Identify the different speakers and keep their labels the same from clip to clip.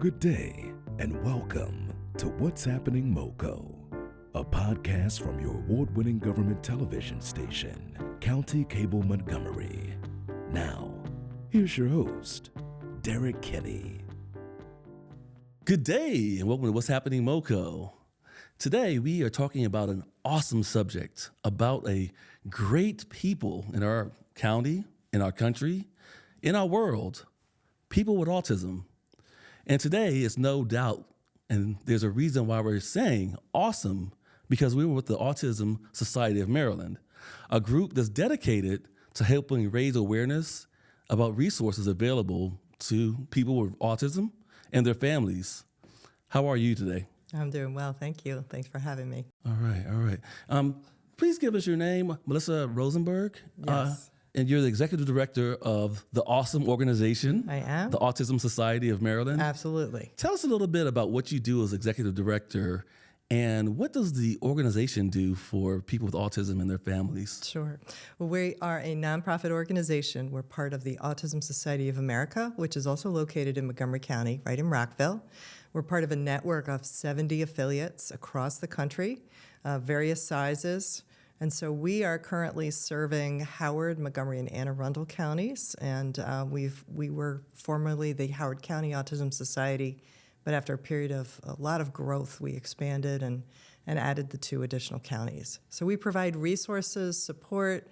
Speaker 1: Good day, and welcome to What's Happening MoCo, a podcast from your award-winning government television station, County Cable Montgomery. Now, here's your host, Derek Kenny.
Speaker 2: Good day, and welcome to What's Happening MoCo. Today, we are talking about an awesome subject, about a great people in our county, in our country, in our world, people with autism. And today is no doubt, and there's a reason why we're saying awesome, because we were with the Autism Society of Maryland, a group that's dedicated to helping raise awareness about resources available to people with autism and their families. How are you today?
Speaker 3: I'm doing well, thank you. Thanks for having me.
Speaker 2: All right. Please give us your name, Melissa Rosenberg.
Speaker 3: Yes.
Speaker 2: And you're the executive director of the AUSOM organization.
Speaker 3: I am.
Speaker 2: The Autism Society of Maryland.
Speaker 3: Absolutely.
Speaker 2: Tell us a little bit about what you do as executive director, and what does the organization do for people with autism and their families?
Speaker 3: Sure. Well, we are a nonprofit organization. We're part of the Autism Society of America, which is also located in Montgomery County, right in Rockville. We're part of a network of 70 affiliates across the country, various sizes. And so we are currently serving Howard, Montgomery, and Anne Arundel counties. And we were formerly the Howard County Autism Society, but after a period of a lot of growth, we expanded and added the 2 additional counties. So we provide resources, support,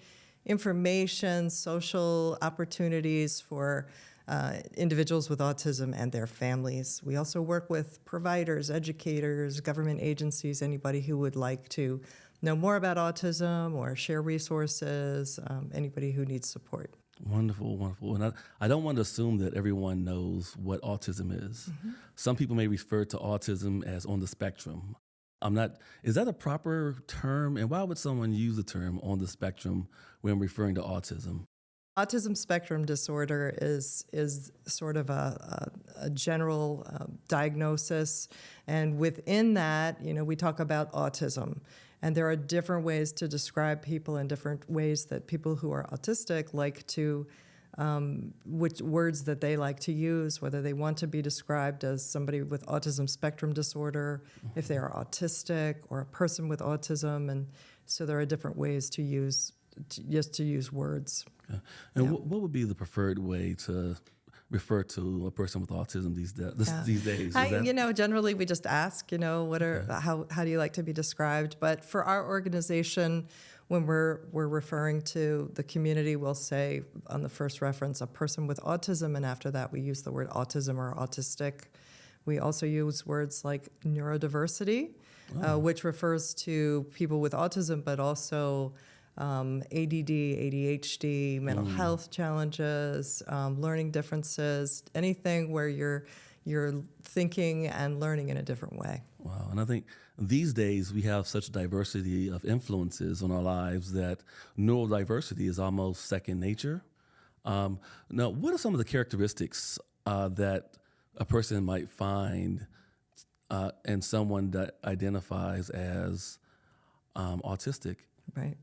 Speaker 3: information, social opportunities for individuals with autism and their families. We also work with providers, educators, government agencies, anybody who would like to know more about autism or share resources, anybody who needs support.
Speaker 2: Wonderful. And I don't want to assume that everyone knows what autism is. Mm-hmm. Some people may refer to autism as on the spectrum. Is that a proper term? And why would someone use the term on the spectrum when referring to autism?
Speaker 3: Autism spectrum disorder is sort of a general diagnosis, and within that, we talk about autism. And there are different ways to describe people and different ways that people who are autistic like to, which words that they like to use, whether they want to be described as somebody with autism spectrum disorder, if they are autistic, or a person with autism. And so there are different ways to use words.
Speaker 2: Okay. And what would be the preferred way to refer to a person with autism these days?
Speaker 3: Generally we just ask, how do you like to be described? But for our organization, when we're referring to the community, we'll say on the first reference, a person with autism, and after that we use the word autism or autistic. We also use words like neurodiversity, which refers to people with autism, but also ADD, ADHD, mental health challenges, learning differences, anything where you're thinking and learning in a different way.
Speaker 2: Wow. And I think these days we have such diversity of influences on our lives that neurodiversity is almost second nature. Now, what are some of the characteristics that a person might find in someone that identifies as autistic?
Speaker 3: Right.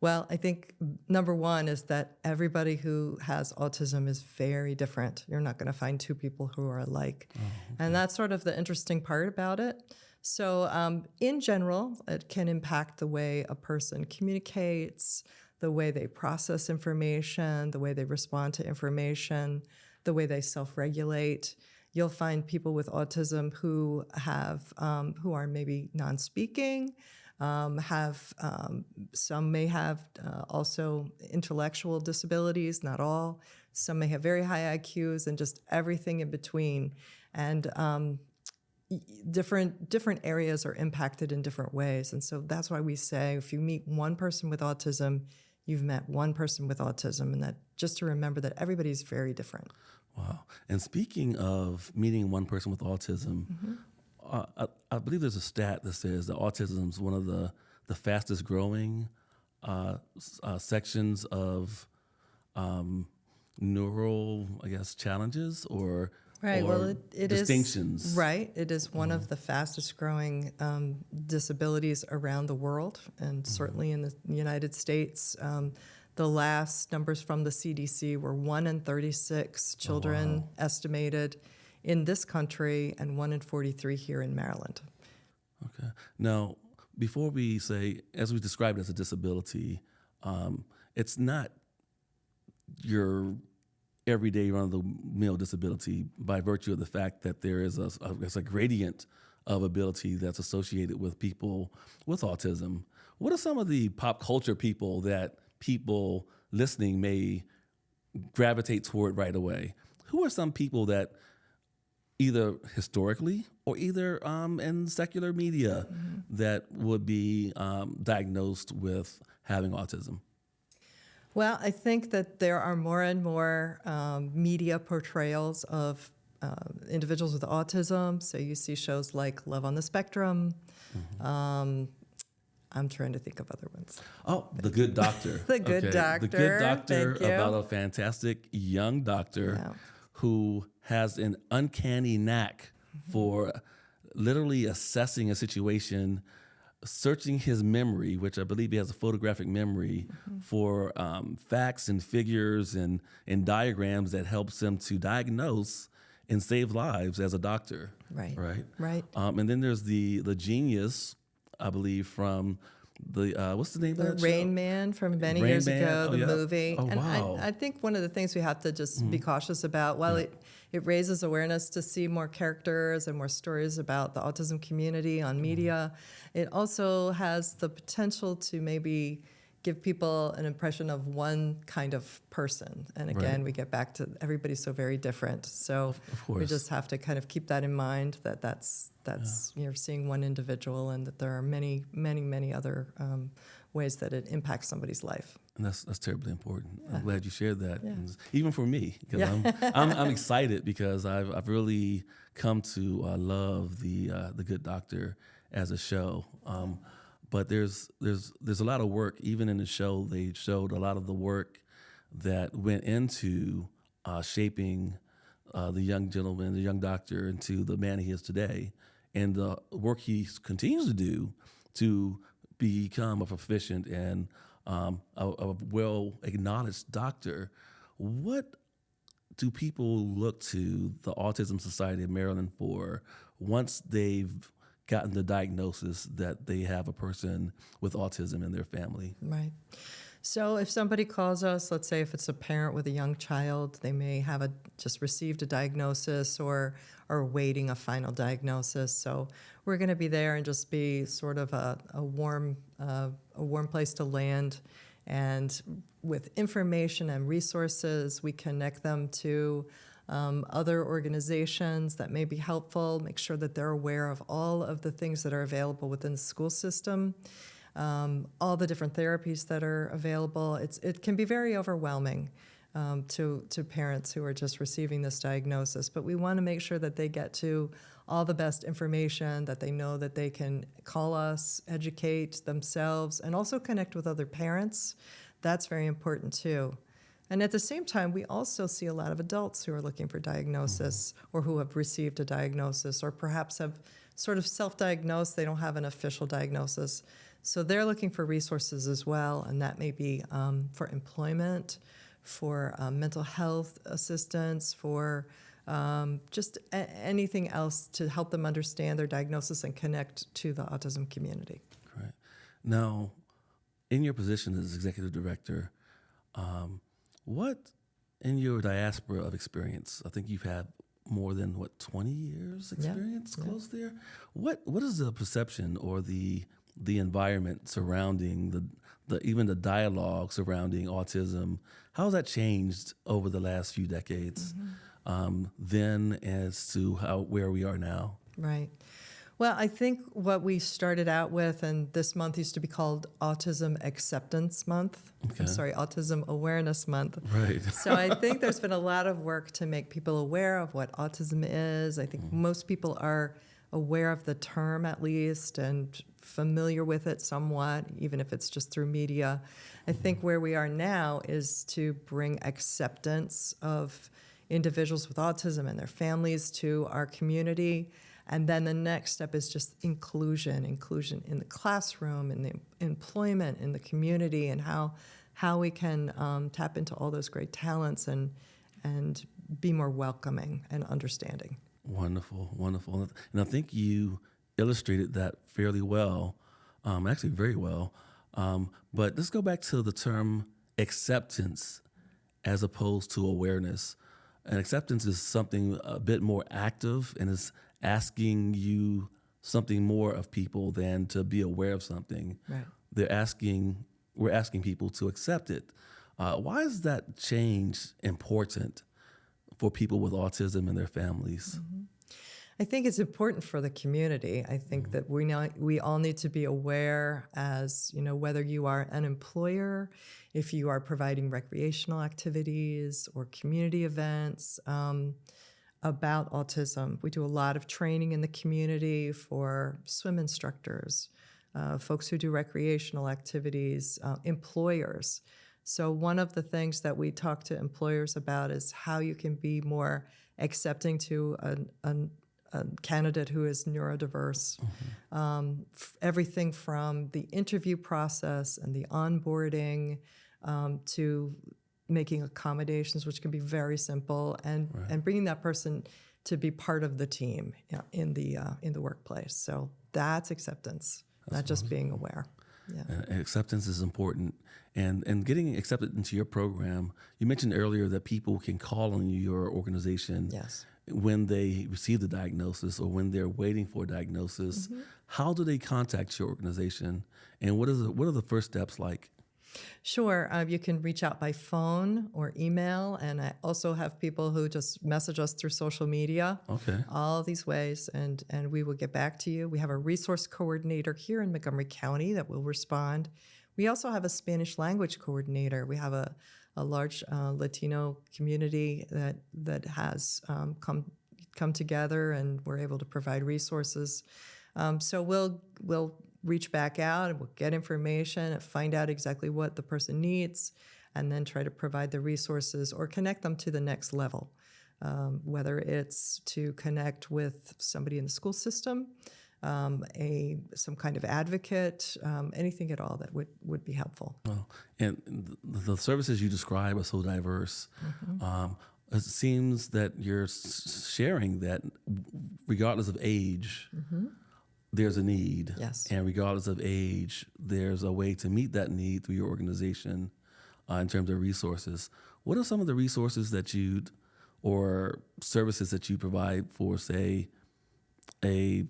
Speaker 3: Well, I think number one is that everybody who has autism is very different. You're not going to find 2 people who are alike. Oh, okay. And that's sort of the interesting part about it. So in general, it can impact the way a person communicates, the way they process information, the way they respond to information, the way they self-regulate. You'll find people with autism who are maybe non-speaking, some may have also intellectual disabilities, not all. Some may have very high IQs, and just everything in between. And different areas are impacted in different ways. And so that's why we say if you meet one person with autism, you've met one person with autism, and that just to remember that everybody's very different.
Speaker 2: Wow. And speaking of meeting one person with autism, I believe there's a stat that says that autism is one of the fastest growing sections of neural, challenges or distinctions.
Speaker 3: Is, right. It is one of the fastest growing disabilities around the world, and certainly in the United States. The last numbers from the CDC were 1 in 36 children estimated in this country and 1 in 43 here in Maryland.
Speaker 2: Okay. Now, before we say, as we described it as a disability, it's not your everyday run-of-the-mill disability by virtue of the fact that there is a gradient of ability that's associated with people with autism. What are some of the pop culture people that people listening may gravitate toward right away? Who are some people that either historically or either in secular media that would be diagnosed with having autism?
Speaker 3: Well, I think that there are more and more media portrayals of individuals with autism. So you see shows like Love on the Spectrum. I'm trying to think of other ones.
Speaker 2: Oh, The Good Doctor.
Speaker 3: The Good Doctor.
Speaker 2: The Good Doctor,
Speaker 3: Thank you.
Speaker 2: about a fantastic young doctor who has an uncanny knack for literally assessing a situation, searching his memory, which I believe he has a photographic memory, for facts and figures and diagrams that helps him to diagnose and save lives as a doctor.
Speaker 3: Right.
Speaker 2: Right. And then there's the genius, I believe, from the what's the name of that show?
Speaker 3: Rain Man from many years ago, the movie.
Speaker 2: Oh,
Speaker 3: and
Speaker 2: wow.
Speaker 3: I think one of the things we have to just be cautious about, while it raises awareness to see more characters and more stories about the autism community on media, it also has the potential to maybe give people an impression of one kind of person. And again, we get back to everybody's so very different. So we just have to kind of keep that in mind, that that's you're seeing one individual and that there are many, many, many other ways that it impacts somebody's life.
Speaker 2: And that's terribly important. I'm glad you shared that, even for me, because I'm excited because I've really come to love the Good Doctor as a show. But there's a lot of work, even in the show. They showed a lot of the work that went into shaping the young gentleman, the young doctor, into the man he is today, and the work he continues to do to become a proficient and a well-acknowledged doctor. What do people look to the Autism Society of Maryland for once they've gotten the diagnosis that they have a person with autism in their family?
Speaker 3: Right. So if somebody calls us, let's say if it's a parent with a young child, they may have just received a diagnosis or are awaiting a final diagnosis. So we're going to be there and just be sort of a warm place to land. And with information and resources, we connect them to other organizations that may be helpful, make sure that they're aware of all of the things that are available within the school system, all the different therapies that are available. It can be very overwhelming to parents who are just receiving this diagnosis, but we want to make sure that they get to all the best information, that they know that they can call us, educate themselves, and also connect with other parents. That's very important too. And at the same time, we also see a lot of adults who are looking for diagnosis or who have received a diagnosis or perhaps have sort of self-diagnosed. They don't have an official diagnosis. So they're looking for resources as well, and that may be for employment, for mental health assistance, for just anything else to help them understand their diagnosis and connect to the autism community.
Speaker 2: Correct. Now, in your position as executive director, what in your diaspora of experience, I think you've had more than 20 years experience close there. What is the perception or the environment surrounding even the dialogue surrounding autism? How has that changed over the last few decades, then as to where we are now?
Speaker 3: Right. Well, I think what we started out with, and this month used to be called Autism Acceptance Month.
Speaker 2: Okay.
Speaker 3: I'm sorry, Autism Awareness Month.
Speaker 2: Right.
Speaker 3: So I think there's been a lot of work to make people aware of what autism is. I think most people are aware of the term at least and familiar with it somewhat, even if it's just through media. I think where we are now is to bring acceptance of individuals with autism and their families to our community. And then the next step is just inclusion in the classroom, in the employment, in the community, and how we can tap into all those great talents and be more welcoming and understanding.
Speaker 2: Wonderful, wonderful. And I think you illustrated that fairly well, actually very well. But let's go back to the term acceptance as opposed to awareness. And acceptance is something a bit more active and is asking you something more of people than to be aware of something.
Speaker 3: Right.
Speaker 2: We're asking people to accept it. Why is that change important for people with autism and their families?
Speaker 3: I think it's important for the community. I think that we all need to be aware, as whether you are an employer, if you are providing recreational activities or community events about autism. We do a lot of training in the community for swim instructors, folks who do recreational activities, employers. So one of the things that we talk to employers about is how you can be more accepting to a candidate who is neurodiverse. Everything from the interview process and the onboarding to making accommodations, which can be very simple, and bringing that person to be part of the team in the workplace. So that's acceptance, not just being aware. Yeah.
Speaker 2: And acceptance is important. And getting accepted into your program, you mentioned earlier that people can call on your organization
Speaker 3: Yes.
Speaker 2: when they receive the diagnosis or when they're waiting for a diagnosis. How do they contact your organization? And what are the first steps like?
Speaker 3: Sure. You can reach out by phone or email, and I also have people who just message us through social media.
Speaker 2: Okay.
Speaker 3: All these ways, and we will get back to you. We have a resource coordinator here in Montgomery County that will respond. We also have a Spanish language coordinator. We have a large Latino community that has come together, and we're able to provide resources. So we'll reach back out and we'll get information and find out exactly what the person needs, and then try to provide the resources or connect them to the next level, whether it's to connect with somebody in the school system, some kind of advocate, anything at all that would be helpful.
Speaker 2: Well, and the services you describe are so diverse. It seems that you're sharing that regardless of age, there's a need.
Speaker 3: Yes.
Speaker 2: And regardless of age, there's a way to meet that need through your organization in terms of resources. What are some of the resources or services that you provide for, say, a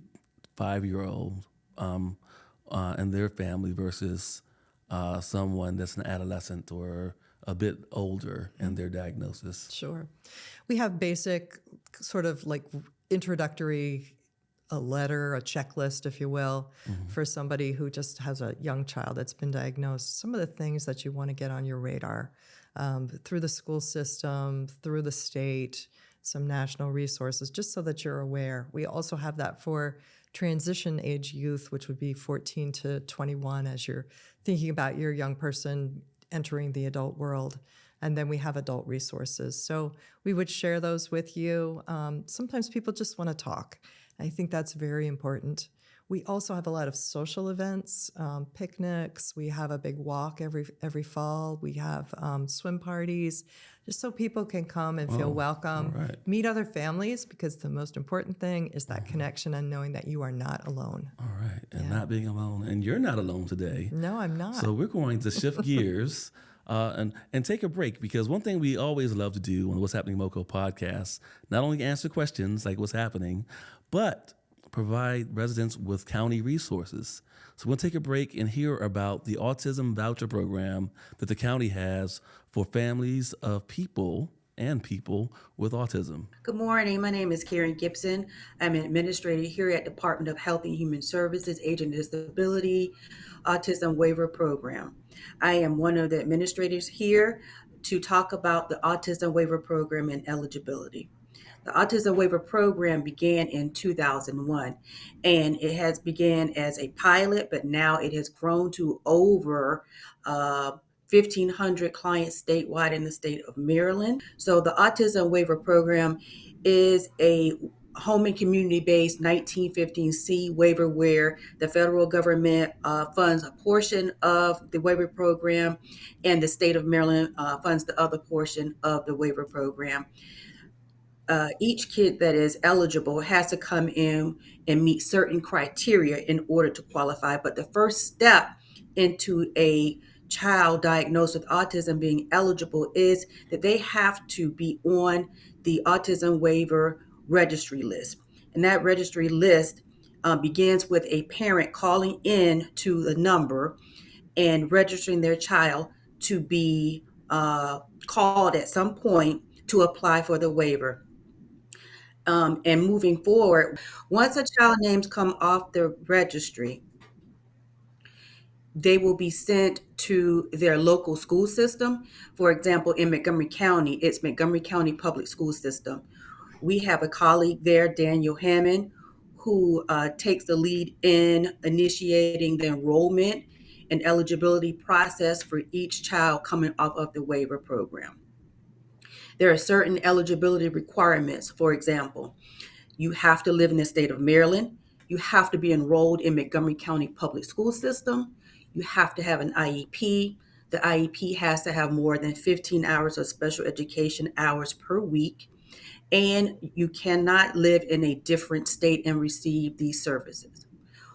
Speaker 2: 5-year-old and their family versus someone that's an adolescent or a bit older and their diagnosis?
Speaker 3: Sure. We have basic sort of like introductory, a letter, a checklist, if you will, for somebody who just has a young child that's been diagnosed. Some of the things that you want to get on your radar through the school system, through the state, some national resources, just so that you're aware. We also have that for transition age youth, which would be 14 to 21, as you're thinking about your young person entering the adult world. And then we have adult resources. So we would share those with you. Sometimes people just want to talk. I think that's very important. We also have a lot of social events, picnics. We have a big walk every fall. We have swim parties, just so people can come and feel welcome, meet other families, because the most important thing is that connection and knowing that you are not alone.
Speaker 2: All right. And not being alone. And you're not alone today.
Speaker 3: No, I'm not.
Speaker 2: So we're going to shift gears and take a break, because one thing we always love to do on the What's Happening Moco podcast, not only answer questions like what's happening, but provide residents with county resources. So we'll take a break and hear about the Autism Voucher Program that the county has for families of people with autism.
Speaker 4: Good morning. My name is Karen Gibson. I'm an administrator here at Department of Health and Human Services, Age and Disability Autism Waiver Program. I am one of the administrators here to talk about the Autism Waiver Program and eligibility. The Autism Waiver Program began in 2001, and it has began as a pilot, but now it has grown to over 1,500 clients statewide in the state of Maryland. So the Autism Waiver Program is a home and community-based 1915C waiver where the federal government funds a portion of the waiver program, and the state of Maryland funds the other portion of the waiver program. each kid that is eligible has to come in and meet certain criteria in order to qualify. But the first step into a child diagnosed with autism being eligible is that they have to be on the autism waiver registry list. And that registry list begins with a parent calling in to the number and registering their child to be called at some point to apply for the waiver. And moving forward, once a child names come off the registry, they will be sent to their local school system. For example, in Montgomery County, it's Montgomery County Public School System. We have a colleague there, Daniel Hammond, who takes the lead in initiating the enrollment and eligibility process for each child coming off of the waiver program. There are certain eligibility requirements. For example, you have to live in the state of Maryland. You have to be enrolled in Montgomery County Public School System. You have to have an IEP. The IEP has to have more than 15 hours of special education hours per week. And you cannot live in a different state and receive these services.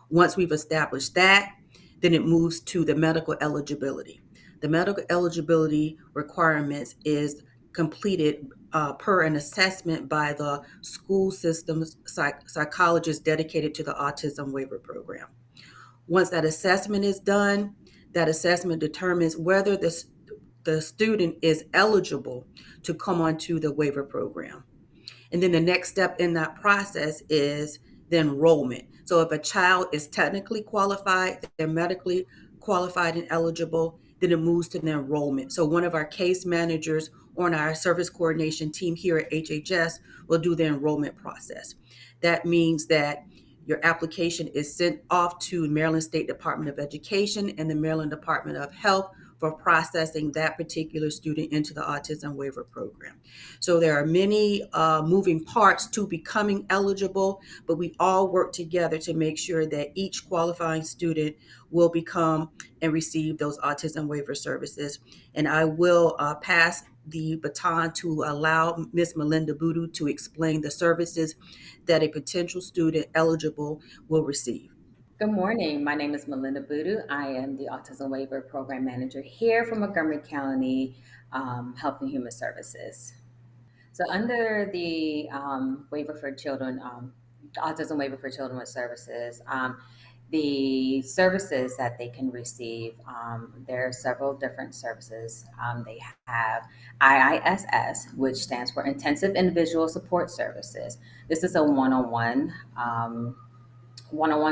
Speaker 4: Once we've established that, then it moves to the medical eligibility. The medical eligibility requirements is completed per an assessment by the school system's psychologist dedicated to the autism waiver program. Once that assessment is done, that assessment determines whether the student is eligible to come onto the waiver program. And then the next step in that process is the enrollment. So if a child is technically qualified, they're medically qualified and eligible, then it moves to the enrollment. So one of our case managers on our service coordination team here at HHS will do the enrollment process. That means that your application is sent off to Maryland State Department of Education and the Maryland Department of Health for processing that particular student into the autism waiver program. So there are many moving parts to becoming eligible, but we all work together to make sure that each qualifying student will become and receive those autism waiver services. And I will pass the baton to allow Ms. Melinda Boodoo to explain the services that a potential student eligible will receive.
Speaker 5: Good morning. My name is Melinda Boodoo. I am the Autism Waiver Program Manager here from Montgomery County Health and Human Services. So, under the waiver for children, the Autism Waiver for Children with Services, the services that they can receive, there are several different services. They have IISS, which stands for Intensive Individual Support Services. This is a one-on-one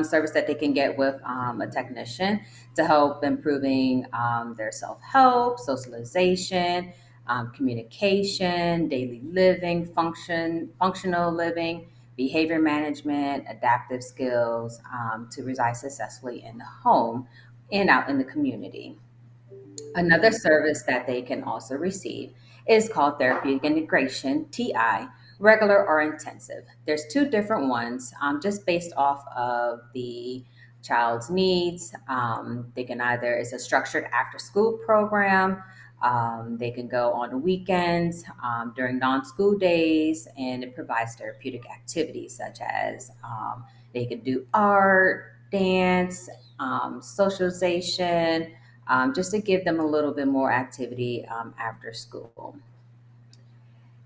Speaker 5: service that they can get with a technician to help improving their self-help, socialization, communication, daily living, functional living, behavior management, adaptive skills to reside successfully in the home and out in the community. Another service that they can also receive is called therapeutic integration, TI, regular or intensive. There's two different ones, just based off of the child's needs. They can either, it's a structured after school program. They can go on the weekends, during non-school days, and it provides therapeutic activities such as they can do art, dance, socialization, just to give them a little bit more activity after school.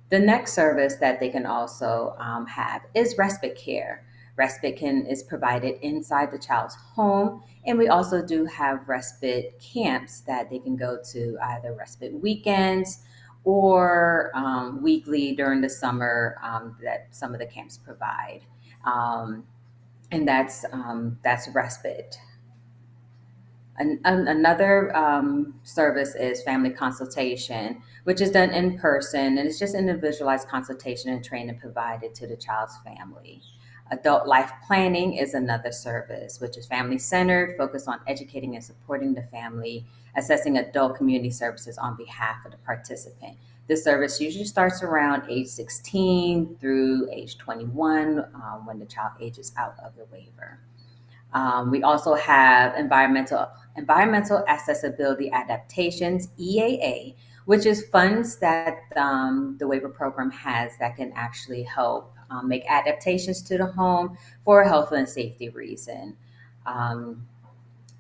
Speaker 5: The next service that they can also have is respite care. Is provided inside the child's home, and we also do have respite camps that they can go to, either respite weekends or weekly during the summer, that some of the camps provide, um, and that's respite. Another service is family consultation, which is done in person, and it's just individualized consultation and training provided to the child's family. Adult life planning is another service, which is family centered, focused on educating and supporting the family, assessing adult community services on behalf of the participant. This service usually starts around age 16 through age 21, when the child ages out of the waiver. We also have environmental accessibility adaptations, EAA, which is funds that the waiver program has that can actually help make adaptations to the home for a health and safety reason. Um,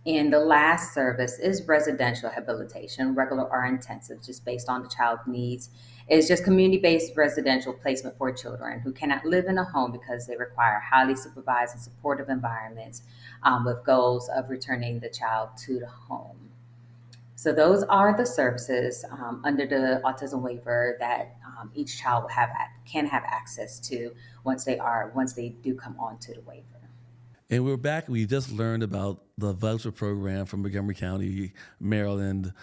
Speaker 5: and the last service is residential habilitation, regular or intensive, just based on the child's needs. It's just community-based residential placement for children who cannot live in a home because they require highly supervised and supportive environments, with goals of returning the child to the home. So those are the services under the autism waiver that each child will can have access to once they do come onto the waiver.
Speaker 2: And we're back. We just learned about the voucher program from Montgomery County, Maryland,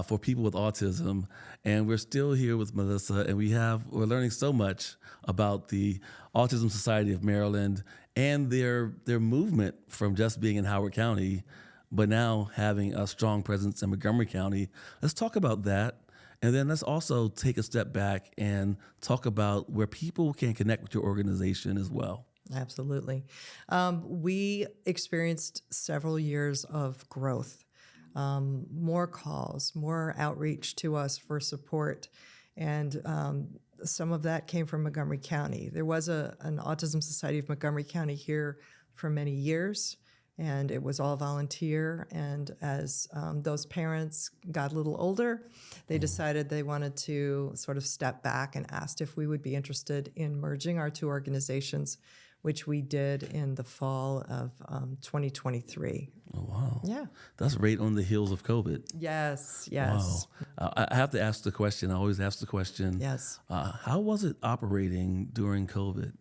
Speaker 2: for people with autism. And we're still here with Melissa, and we're learning so much about the Autism Society of Maryland and their movement from just being in Howard County, but now having a strong presence in Montgomery County. Let's talk about that. And then let's also take a step back and talk about where people can connect with your organization as well.
Speaker 3: Absolutely. We experienced several years of growth, more calls, more outreach to us for support. And some of that came from Montgomery County. There was an Autism Society of Montgomery County here for many years, and it was all volunteer. And as those parents got a little older, they decided they wanted to sort of step back and asked if we would be interested in merging our two organizations, which we did in the fall of 2023.
Speaker 2: Oh, wow.
Speaker 3: Yeah.
Speaker 2: That's right on the heels of COVID.
Speaker 3: Yes.
Speaker 2: Wow. I have to ask the question. I always ask the question.
Speaker 3: Yes.
Speaker 2: How was it operating during COVID?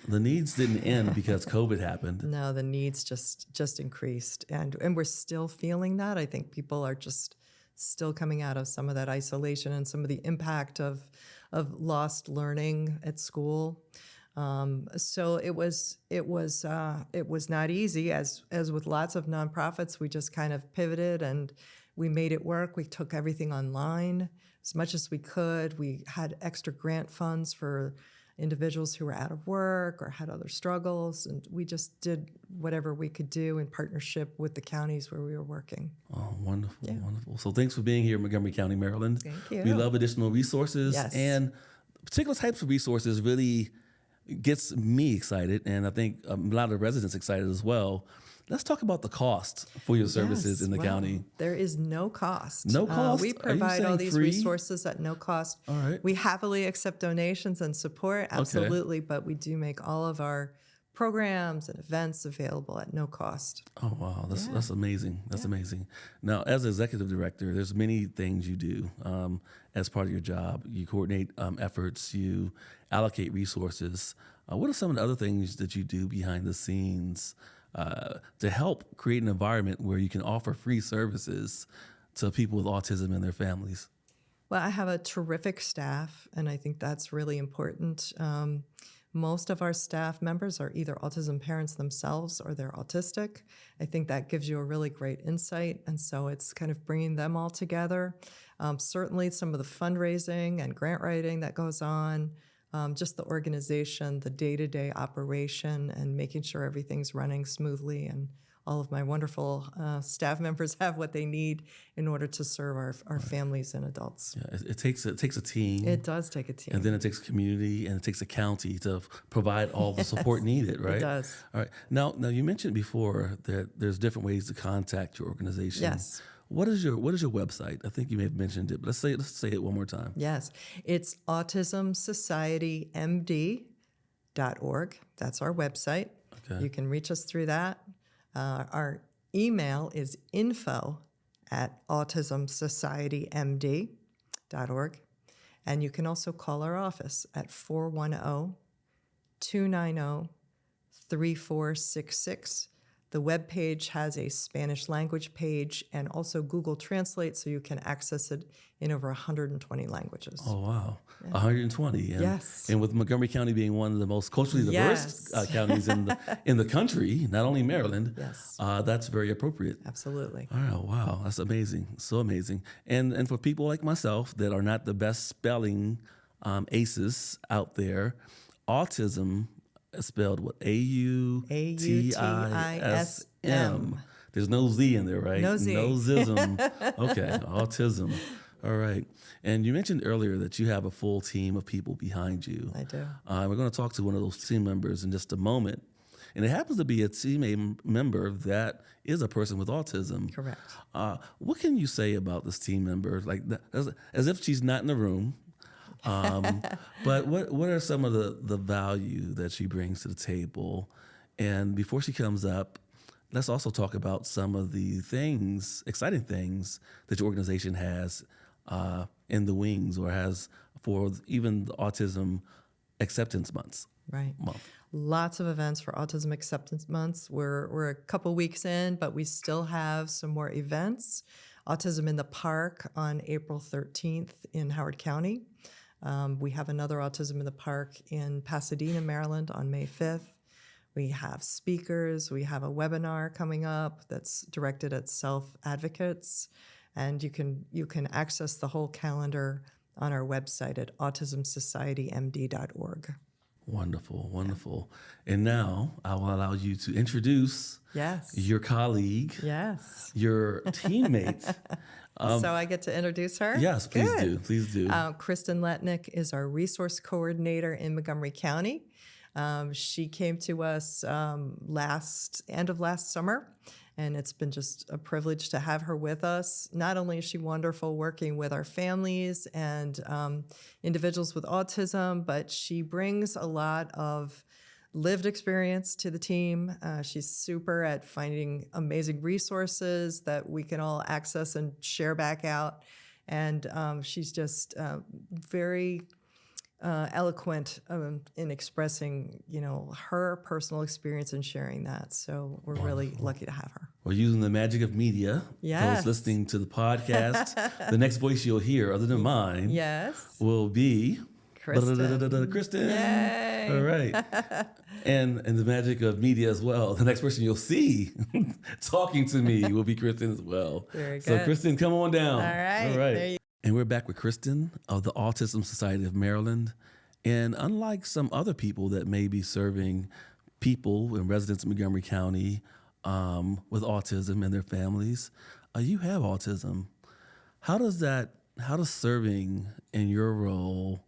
Speaker 2: The needs didn't end because COVID happened.
Speaker 3: No, the needs just increased, and we're still feeling that. I think people are just still coming out of some of that isolation and some of the impact of lost learning at school. So it was not easy, as with lots of nonprofits. We just kind of pivoted and we made it work. We took everything online as much as we could. We had extra grant funds for individuals who were out of work or had other struggles, and we just did whatever we could do in partnership with the counties where we were working.
Speaker 2: Oh, wonderful, wonderful. So thanks for being here in Montgomery County, Maryland.
Speaker 3: Thank you.
Speaker 2: We love additional resources,
Speaker 3: Yes.
Speaker 2: and particular types of resources really gets me excited, and I think a lot of residents excited as well. Let's talk about the cost for your services
Speaker 3: Yes,
Speaker 2: in the
Speaker 3: well,
Speaker 2: county.
Speaker 3: There is no cost.
Speaker 2: No cost?
Speaker 3: We
Speaker 2: Are you
Speaker 3: provide all
Speaker 2: saying
Speaker 3: these
Speaker 2: free?
Speaker 3: resources at no cost.
Speaker 2: All right.
Speaker 3: We happily accept donations and support, absolutely, but we do make all of our programs and events available at no cost.
Speaker 2: Oh, wow. That's amazing. That's amazing. Now, as executive director, there's many things you do as part of your job. You coordinate efforts, you allocate resources. What are some of the other things that you do behind the scenes to help create an environment where you can offer free services to people with autism and their families?
Speaker 3: Well, I have a terrific staff, and I think that's really important. Most of our staff members are either autism parents themselves or they're autistic. I think that gives you a really great insight, and so it's kind of bringing them all together. Certainly some of the fundraising and grant writing that goes on, just the organization, the day-to-day operation, and making sure everything's running smoothly, and all of my wonderful staff members have what they need in order to serve our families and adults.
Speaker 2: Yeah, it takes a team.
Speaker 3: It does take a team.
Speaker 2: And then it takes a community, and it takes a county to provide all the support needed, right?
Speaker 3: It does.
Speaker 2: All right. Now you mentioned before that there's different ways to contact your organization.
Speaker 3: Yes.
Speaker 2: What is your website? I think you may have mentioned it, but let's say it one more time.
Speaker 3: Yes, it's autismsocietymd.org. That's our website.
Speaker 2: Okay.
Speaker 3: You can reach us through that. Our email is info@autismsocietymd.org. And you can also call our office at 410-290-3466. The webpage has a Spanish language page and also Google Translate, so you can access it in over 120 languages.
Speaker 2: Oh, wow. 120. And,
Speaker 3: Yes.
Speaker 2: And with Montgomery County being one of the most culturally diverse
Speaker 3: Yes.
Speaker 2: counties in the country, not only Maryland,
Speaker 3: Yes.
Speaker 2: that's very appropriate.
Speaker 3: Absolutely.
Speaker 2: Oh, wow. That's amazing. So amazing. And for people like myself that are not the best spelling aces out there, autism is spelled what? A-U-T-I-S-M. There's no Z in there, right?
Speaker 3: No Z.
Speaker 2: No zism. Okay, autism. All right. And you mentioned earlier that you have a full team of people behind you.
Speaker 3: I do.
Speaker 2: We're going to talk to one of those team members in just a moment. And it happens to be a team member that is a person with autism.
Speaker 3: Correct.
Speaker 2: What can you say about this team member? Like, as if she's not in the room. But what are some of the value that she brings to the table? And before she comes up, let's also talk about some of the exciting things that your organization has in the wings or has for even the Autism Acceptance Month.
Speaker 3: Right. Lots of events for Autism Acceptance Months. We're a couple weeks in, but we still have some more events. Autism in the Park on April 13th in Howard County. We have another Autism in the Park in Pasadena, Maryland on May 5th. We have speakers. We have a webinar coming up that's directed at self-advocates. And you can access the whole calendar on our website at autismsocietymd.org.
Speaker 2: Wonderful, wonderful. And now I will allow you to introduce your colleague, your teammate.
Speaker 3: So I get to introduce her?
Speaker 2: Yes, please do. Please do.
Speaker 3: Kristen Letnick is our resource coordinator in Montgomery County. She came to us end of last summer, and it's been just a privilege to have her with us. Not only is she wonderful working with our families and individuals with autism, but she brings a lot of lived experience to the team. She's super at finding amazing resources that we can all access and share back out. And she's just very eloquent in expressing, her personal experience and sharing that. So we're really lucky to have her.
Speaker 2: We're using the magic of media.
Speaker 3: Yes.
Speaker 2: Those listening to the podcast, the next voice you'll hear, other than mine, will be Kristen.
Speaker 3: Yay.
Speaker 2: All right. And the magic of media as well. The next person you'll see talking to me will be Kristen as well.
Speaker 3: Very good.
Speaker 2: So Kristen, come on down.
Speaker 3: All right.
Speaker 2: All right. And we're back with Kristen of the Autism Society of Maryland. And unlike some other people that may be serving people and residents of Montgomery County with autism and their families, you have autism. How does serving in your role,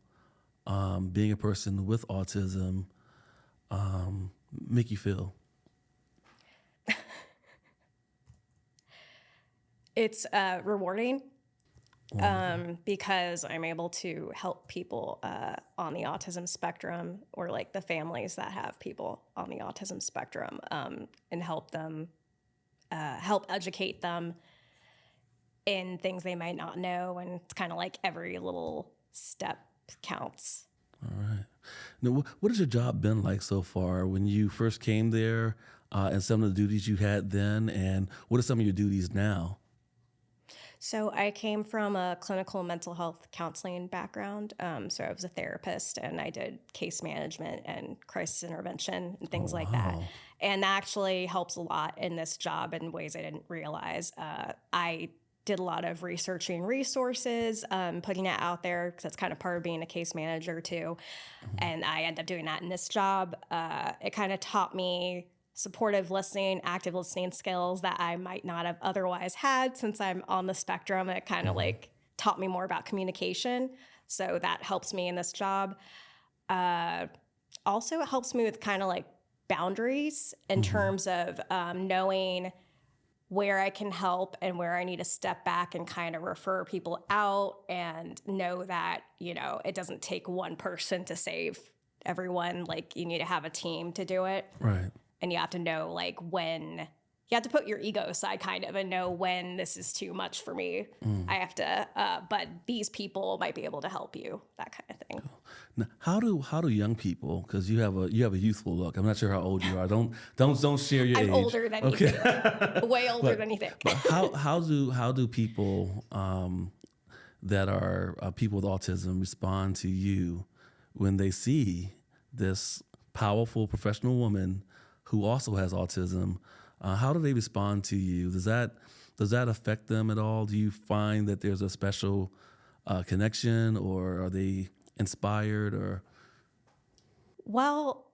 Speaker 2: being a person with autism, make you feel?
Speaker 6: It's rewarding. Because I'm able to help people on the autism spectrum, or like the families that have people on the autism spectrum, and help them, help educate them in things they might not know. And it's kind of like every little step counts.
Speaker 2: All right. Now, what has your job been like so far when you first came there, and some of the duties you had then, and what are some of your duties now?
Speaker 6: So I came from a clinical mental health counseling background. So I was a therapist, and I did case management and crisis intervention and things like that. And that actually helps a lot in this job in ways I didn't realize. I did a lot of researching resources, putting it out there, because that's kind of part of being a case manager too. And I ended up doing that in this job. It kind of taught me supportive listening, active listening skills that I might not have otherwise had since I'm on the spectrum. It kind of like taught me more about communication. So that helps me in this job. Also, it helps me with kind of like boundaries in terms of knowing where I can help and where I need to step back and kind of refer people out, and know that, it doesn't take one person to save everyone. Like, you need to have a team to do it.
Speaker 2: Right.
Speaker 6: And you have to know, like, when you have to put your ego aside kind of and know when this is too much for me. I have to, but these people might be able to help you, that kind of thing.
Speaker 2: Now, how do young people, because you have a youthful look. I'm not sure how old you are. Don't share your age.
Speaker 6: I'm older than you think. Way older than you think.
Speaker 2: But how do people that are people with autism respond to you when they see this powerful professional woman who also has autism? How do they respond to you? Does that affect them at all? Do you find that there's a special connection, or are they inspired? Or
Speaker 6: Well,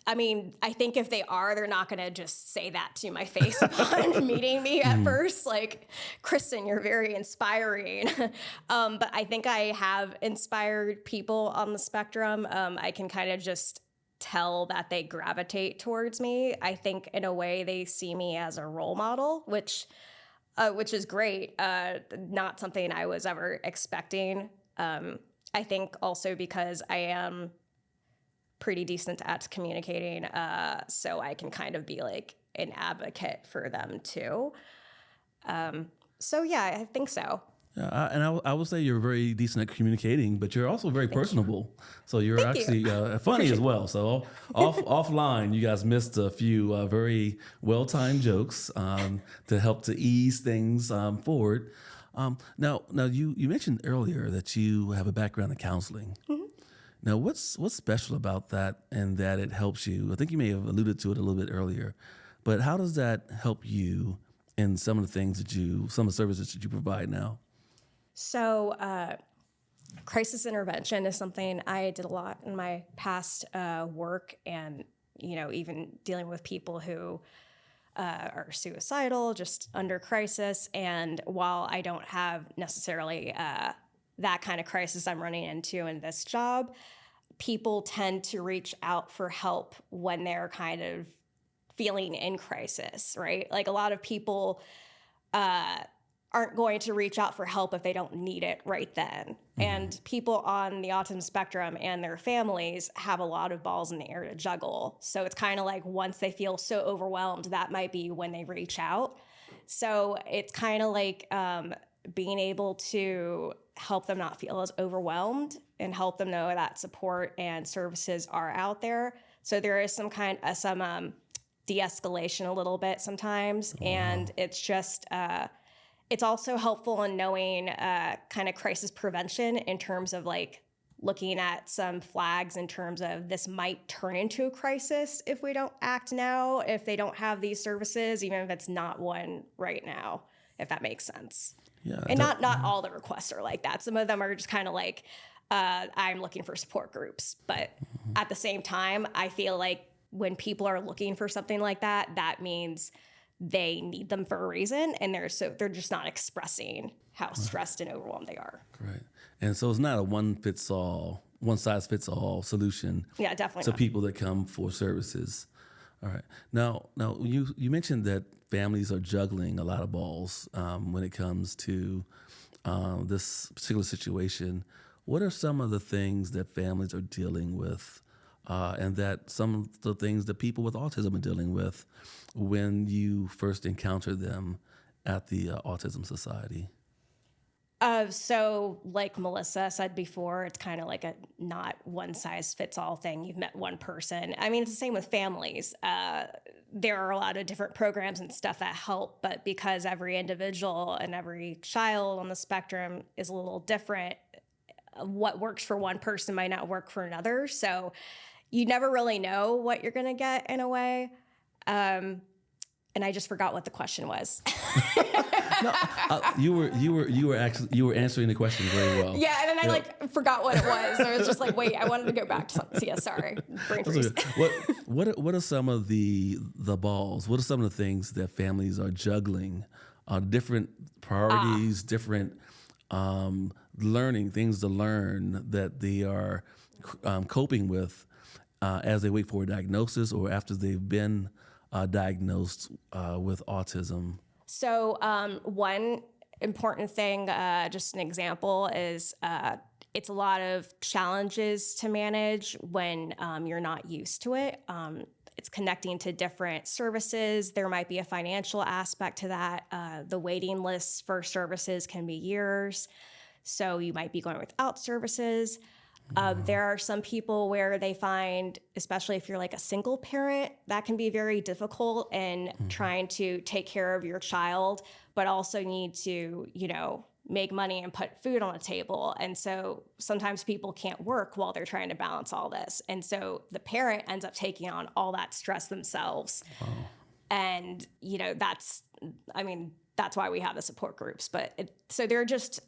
Speaker 6: I mean, I think if they are, they're not going to just say that to my face upon meeting me at first. Like, Kristen, you're very inspiring. But I think I have inspired people on the spectrum. I can kind of just tell that they gravitate towards me. I think in a way they see me as a role model, which is great. Not something I was ever expecting. I think also because I am pretty decent at communicating, so I can kind of be like an advocate for them too. So yeah, I think so.
Speaker 2: And I would say you're very decent at communicating, but you're also very personable. So you're
Speaker 6: Thank
Speaker 2: actually
Speaker 6: you.
Speaker 2: funny as well. So offline, you guys missed a few very well-timed jokes to help to ease things forward. Now you mentioned earlier that you have a background in counseling. Mm-hmm. Now, what's special about that, and that it helps you? I think you may have alluded to it a little bit earlier, but how does that help you in some of the things some of the services that you provide now?
Speaker 6: So, crisis intervention is something I did a lot in my past work, and even dealing with people who are suicidal, just under crisis. And while I don't have necessarily that kind of crisis I'm running into in this job, people tend to reach out for help when they're kind of feeling in crisis, right? Like, a lot of people aren't going to reach out for help if they don't need it right then. Mm-hmm. And people on the autism spectrum and their families have a lot of balls in the air to juggle. So it's kind of like, once they feel so overwhelmed, that might be when they reach out. So it's kind of like being able to help them not feel as overwhelmed and help them know that support and services are out there. So there is some de-escalation a little bit sometimes. Wow. And it's just, it's also helpful in knowing kind of crisis prevention in terms of like looking at some flags in terms of this might turn into a crisis if we don't act now, if they don't have these services, even if it's not one right now, if that makes sense. Yeah, and not all the requests are like that. Some of them are just kind of like, I'm looking for support groups. But at the same time, I feel like when people are looking for something like that, that means they need them for a reason, and they're just not expressing how stressed and overwhelmed they are.
Speaker 2: Right. And so it's not a one size fits all solution.
Speaker 6: Yeah, definitely
Speaker 2: to
Speaker 6: not.
Speaker 2: People that come for services. All right. Now you mentioned that families are juggling a lot of balls when it comes to this particular situation. What are some of the things that families are dealing with, and that some of the things that people with autism are dealing with when you first encounter them at the Autism Society?
Speaker 6: So like Melissa said before, it's kind of like a not one size fits all thing. You've met one person. I mean, it's the same with families. There are a lot of different programs and stuff that help, but because every individual and every child on the spectrum is a little different, what works for one person might not work for another. So you never really know what you're going to get in a way. And I just forgot what the question was.
Speaker 2: No, you were answering the question very well.
Speaker 6: Yeah, and then I forgot what it was. So I was just like, wait, I wanted to go back to something. Yeah, sorry, brain freeze.
Speaker 2: What are some of the balls? What are some of the things that families are juggling? Different priorities, different things to learn that they are coping with as they wait for a diagnosis or after they've been diagnosed with autism.
Speaker 6: So one important thing, just an example, is it's a lot of challenges to manage when you're not used to it. It's connecting to different services. There might be a financial aspect to that. The waiting lists for services can be years. So you might be going without services. There are some people where they find, especially if you're like a single parent, that can be very difficult in trying to take care of your child, but also need to, make money and put food on the table. And so sometimes people can't work while they're trying to balance all this. And so the parent ends up taking on all that stress themselves. Wow. And, that's why we have the support groups. But so they're just,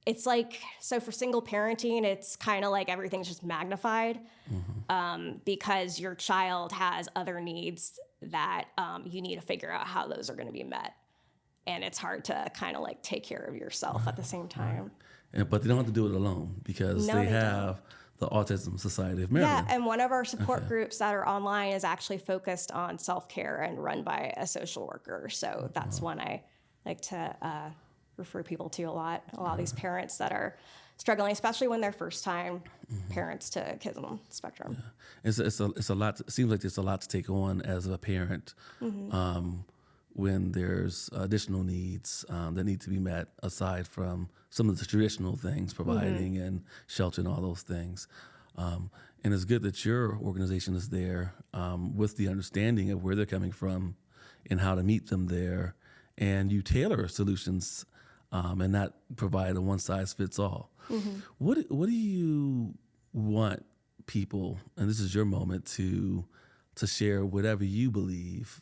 Speaker 6: it's like, so for single parenting, it's kind of like everything's just magnified because your child has other needs that you need to figure out how those are going to be met. And it's hard to kind of like take care of yourself at the same time.
Speaker 2: But they don't have to do it alone because
Speaker 6: No,
Speaker 2: they
Speaker 6: they
Speaker 2: have the Autism Society of Maryland.
Speaker 6: Yeah, and one of our support groups that are online is actually focused on self-care and run by a social worker. So that's one I like to refer people to a lot. A lot of these parents that are struggling, especially when they're first-time parents to kids on the spectrum.
Speaker 2: It's a lot. It seems like there's a lot to take on as a parent when there's additional needs that need to be met aside from some of the traditional things, providing and shelter and all those things. And it's good that your organization is there with the understanding of where they're coming from and how to meet them there. And you tailor solutions and not provide a one-size-fits-all. What do you want people, and this is your moment, to share whatever you believe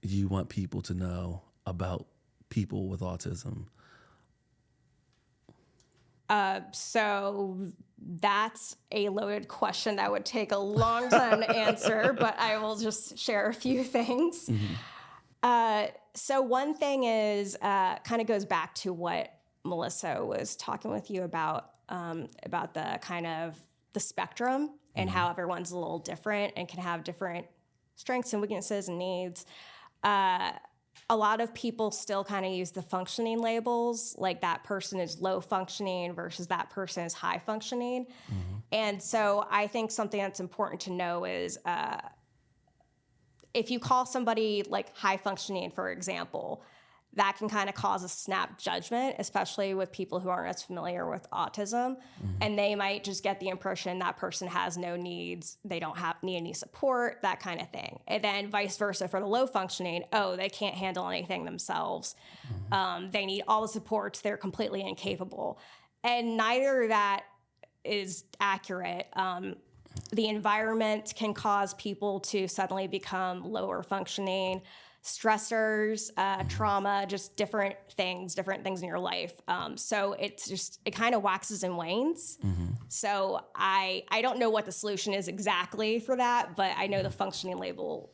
Speaker 2: you want people to know about people with autism?
Speaker 6: So that's a loaded question that would take a long time to answer, but I will just share a few things. So one thing is kind of goes back to what Melissa was talking with you about the kind of the spectrum and how everyone's a little different and can have different strengths and weaknesses and needs. A lot of people still kind of use the functioning labels, like that person is low functioning versus that person is high functioning. And so I think something that's important to know is if you call somebody like high functioning, for example, that can kind of cause a snap judgment, especially with people who aren't as familiar with autism. And they might just get the impression that person has no needs, they don't need any support, that kind of thing. And then vice versa for the low functioning, oh, they can't handle anything themselves. They need all the supports, they're completely incapable. And neither of that is accurate. The environment can cause people to suddenly become lower functioning. Stressors, trauma, just different things in your life. So it kind of waxes and wanes. So I don't know what the solution is exactly for that, but I know the functioning label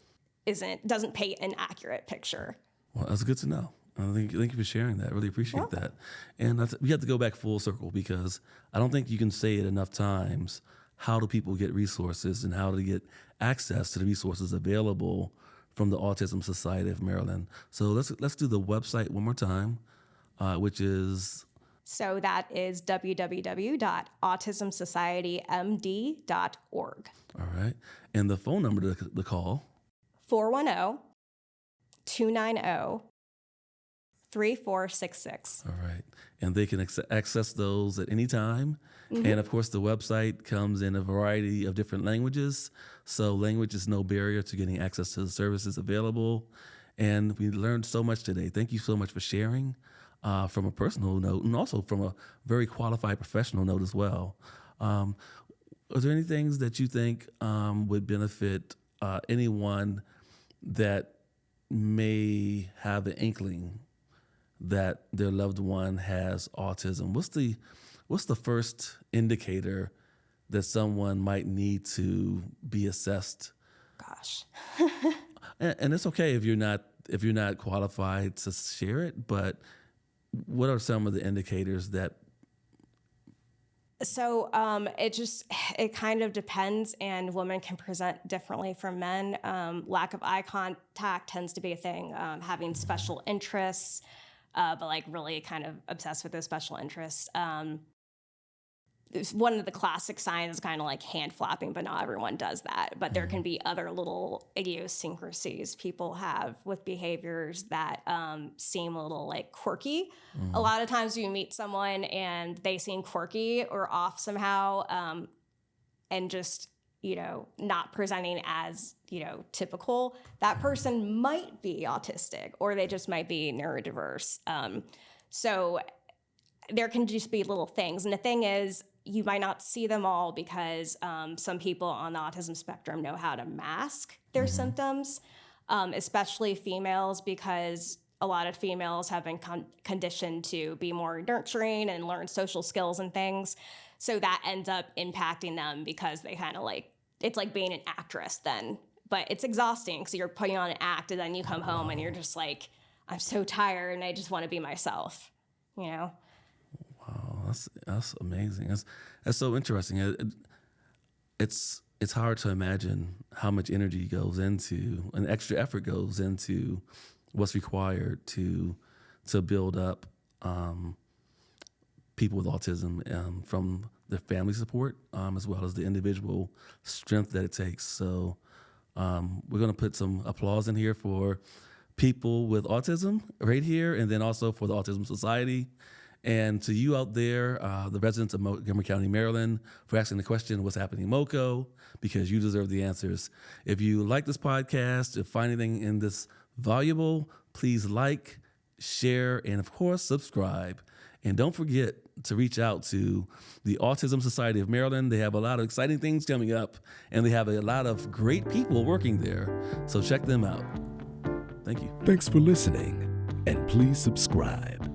Speaker 6: doesn't paint an accurate picture.
Speaker 2: Well, that's good to know. Thank you for sharing that. I really appreciate that. And we have to go back full circle because I don't think you can say it enough times. How do people get resources and how to get access to the resources available from the Autism Society of Maryland? So let's do the website one more time, which is...
Speaker 6: So that is www.autismsocietymd.org.
Speaker 2: All right. And the phone number to call?
Speaker 6: 410-290-3466.
Speaker 2: All right. And they can access those at any time. And of course, the website comes in a variety of different languages. So language is no barrier to getting access to the services available. And we learned so much today. Thank you so much for sharing from a personal note and also from a very qualified professional note as well. Are there any things that you think would benefit anyone that may have an inkling that their loved one has autism? What's the first indicator that someone might need to be assessed?
Speaker 6: Gosh.
Speaker 2: And it's okay if you're not qualified to share it, but what are some of the indicators that?
Speaker 6: So it kind of depends, and women can present differently from men. Lack of eye contact tends to be a thing. Having special interests, but like really kind of obsessed with those special interests. One of the classic signs is kind of like hand flapping, but not everyone does that. But there can be other little idiosyncrasies people have with behaviors that seem a little like quirky. A lot of times you meet someone and they seem quirky or off somehow and just, not presenting as, typical. That person might be autistic or they just might be neurodiverse. So there can just be little things. And the thing is, you might not see them all because some people on the autism spectrum know how to mask their symptoms, especially females, because a lot of females have been conditioned to be more nurturing and learn social skills and things. So that ends up impacting them because they kind of like, it's like being an actress then. But it's exhausting because you're putting on an act and then you come home and you're just like, I'm so tired and I just want to be myself, you know?
Speaker 2: Wow, that's amazing. That's so interesting. It's hard to imagine how much energy goes into, and extra effort goes into what's required to build up people with autism, from their family support as well as the individual strength that it takes. So we're going to put some applause in here for people with autism right here, and then also for the Autism Society. And to you out there, the residents of Montgomery County, Maryland, for asking the question, what's happening in MoCo, because you deserve the answers. If you like this podcast, if find anything in this valuable, please like, share, and of course, subscribe. And don't forget to reach out to the Autism Society of Maryland. They have a lot of exciting things coming up, and they have a lot of great people working there. So check them out. Thank you.
Speaker 1: Thanks for listening, and please subscribe.